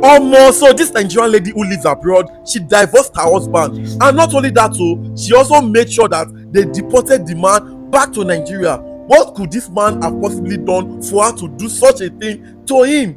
Omo, so this Nigerian lady who lives abroad, she divorced her husband, and not only that, she also made sure that they deported the man back to Nigeria. What could this man have possibly done for her to do such a thing to him?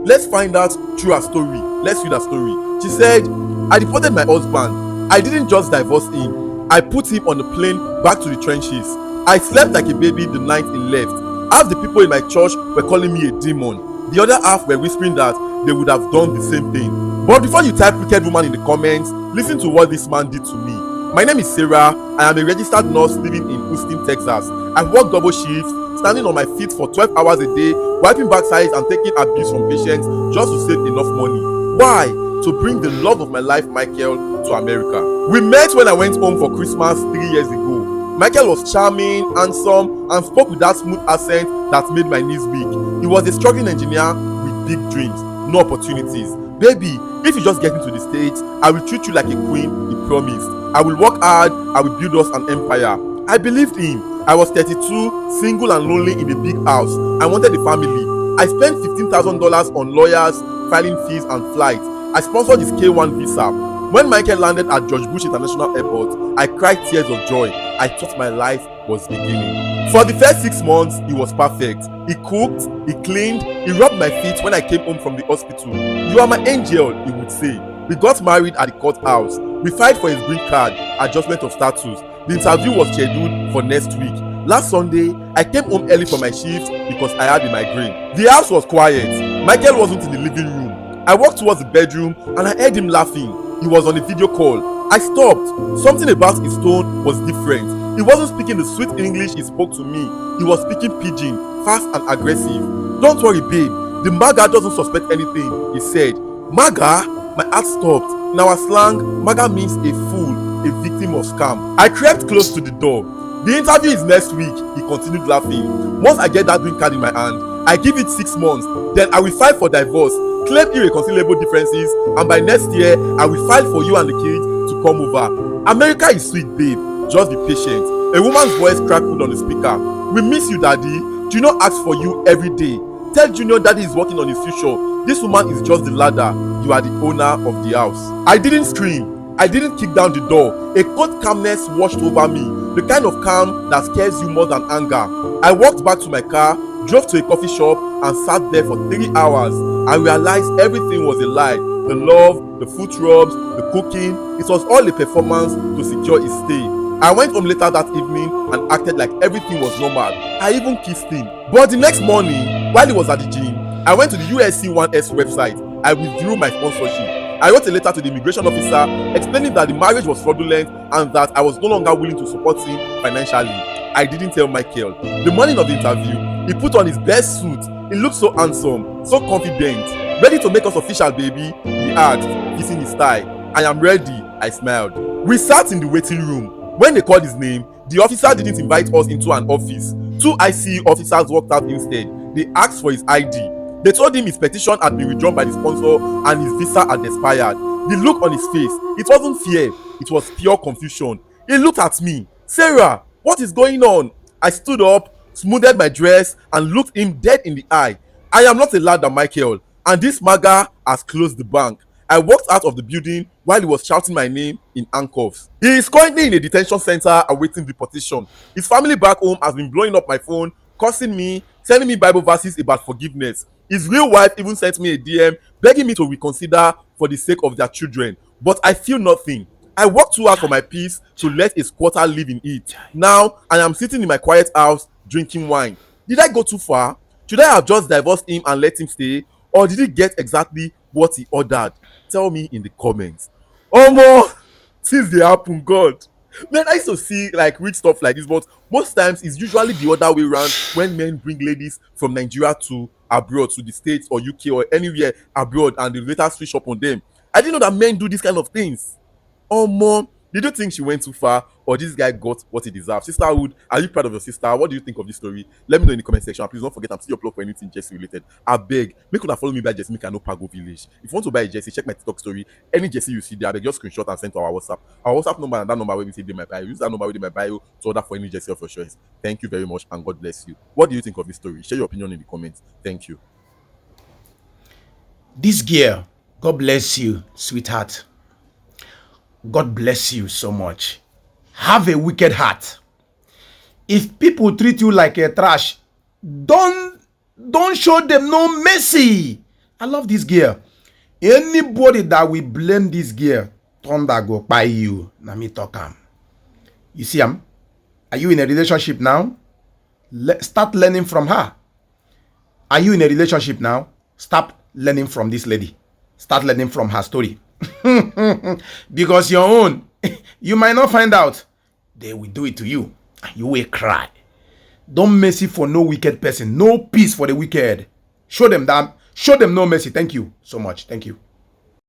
Let's find out through her story. Let's read her story. She said, I deported my husband. I didn't just divorce him. I put him on a plane back to the trenches. I slept like a baby the night he left. Half the people in my church were calling me a demon. The other half were whispering that they would have done the same thing. But before you type wicked woman in the comments, listen to what this man did to me. My name is Sarah. I am a registered nurse living in Houston, Texas. I work double shifts, standing on my feet for 12 hours a day, wiping backsides and taking abuse from patients just to save enough money. Why? To bring the love of my life, Michael, to America. We met when I went home for Christmas 3 years ago. Michael was charming, handsome, and spoke with that smooth accent that made my knees weak. He was a struggling engineer with big dreams, no opportunities. Baby, if you just get into the States, I will treat you like a queen, he promised. I will work hard, I will build us an empire. I believed him. I was 32, single and lonely in a big house. I wanted a family. I spent $15,000 on lawyers, filing fees and flights. I sponsored his K1 visa. When Michael landed at George Bush International Airport, I cried tears of joy. I thought my life was beginning. For the first 6 months, he was perfect. He cooked, he cleaned, he rubbed my feet when I came home from the hospital. You are my angel, he would say. We got married at the courthouse. We filed for his green card, adjustment of status. The interview was scheduled for next week. Last Sunday, I came home early for my shift because I had a migraine. The house was quiet. Michael wasn't in the living room. I walked towards the bedroom and I heard him laughing. He was on a video call. I stopped. Something about his tone was different. He wasn't speaking the sweet English he spoke to me. He was speaking pidgin, fast and aggressive. Don't worry, babe. The MAGA doesn't suspect anything, he said. MAGA? My heart stopped. In our slang, MAGA means a fool, a victim of scam. I crept close to the door. The interview is next week, he continued laughing. Once I get that green card in my hand, I give it 6 months. Then I will file for divorce, claim irreconcilable differences, and by next year, I will file for you and the kids to come over. America is sweet, babe. Just be patient. A woman's voice crackled on the speaker. We miss you, daddy. Junior asks for you every day. Tell Junior daddy is working on his future. This woman is just the ladder. You are the owner of the house. I didn't scream. I didn't kick down the door. A cold calmness washed over me. The kind of calm that scares you more than anger. I walked back to my car, drove to a coffee shop, and sat there for 3 hours. I realized everything was a lie. The love, the food rubs, the cooking, it was all a performance to secure his stay. I went home later that evening and acted like everything was normal. I even kissed him. But the next morning, while he was at the gym, I went to the USC1S website. I withdrew my sponsorship. I wrote a letter to the immigration officer explaining that the marriage was fraudulent and that I was no longer willing to support him financially. I didn't tell Michael. The morning of the interview, he put on his best suit. He looked so handsome, so confident. Ready to make us official, baby? He asked, kissing his thigh. I am ready, I smiled. We sat in the waiting room. When they called his name, the officer didn't invite us into an office. 2 ICE officers walked out instead. They asked for his ID. They told him his petition had been withdrawn by the sponsor and his visa had expired. The look on his face, it wasn't fear, it was pure confusion. He looked at me. Sarah, what is going on? I stood up, smoothed my dress, and looked him dead in the eye. I am not a ladder, Michael, and this MAGA has closed the bank. I walked out of the building while he was shouting my name in handcuffs. He is currently in a detention center awaiting deportation. His family back home has been blowing up my phone, cursing me, sending me Bible verses about forgiveness. His real wife even sent me a DM begging me to reconsider for the sake of their children. But I feel nothing. I worked too hard for my peace to let a squatter live in it. Now I am sitting in my quiet house drinking wine. Did I go too far? Should I have just divorced him and let him stay? Or did he get exactly what he ordered? Tell me in the comments. Omo, since they happen, God. Man, I used to see like read stuff like this, but most times it's usually the other way around when men bring ladies from Nigeria to abroad, to the States or UK or anywhere abroad, and they later switch up on them. I didn't know that men do these kind of things. Omo, did you think she went too far or this guy got what he deserves? Sisterhood, are you proud of your sister? What do you think of this story? Let me know in the comment section. And please don't forget, I'm still upload for anything Jesse related. I beg, make una follow me by Jesse, make I know Pago Village. If you want to buy a Jesse, check my TikTok story. Any Jesse you see there, they just screenshot and send to our WhatsApp. Our WhatsApp number and that number where we say in my bio. Use that number within my bio to order for any Jesse of your choice. Thank you very much and God bless you. What do you think of this story? Share your opinion in the comments. Thank you. This girl God bless you, sweetheart. God bless you so much. Have a wicked heart. If people treat you like a trash, don't show them no mercy. I love this girl. Anybody that will blame this girl, thunder go by you. Na me talk am. You see am? Are you in a relationship now? Start learning from her. Are you in a relationship now? Stop learning from this lady. Start learning from her story. Because your own, you might not find out. They will do it to you. You will cry. Don't mercy for no wicked person. No peace for the wicked. Show them that. Show them no mercy. Thank you so much. Thank you.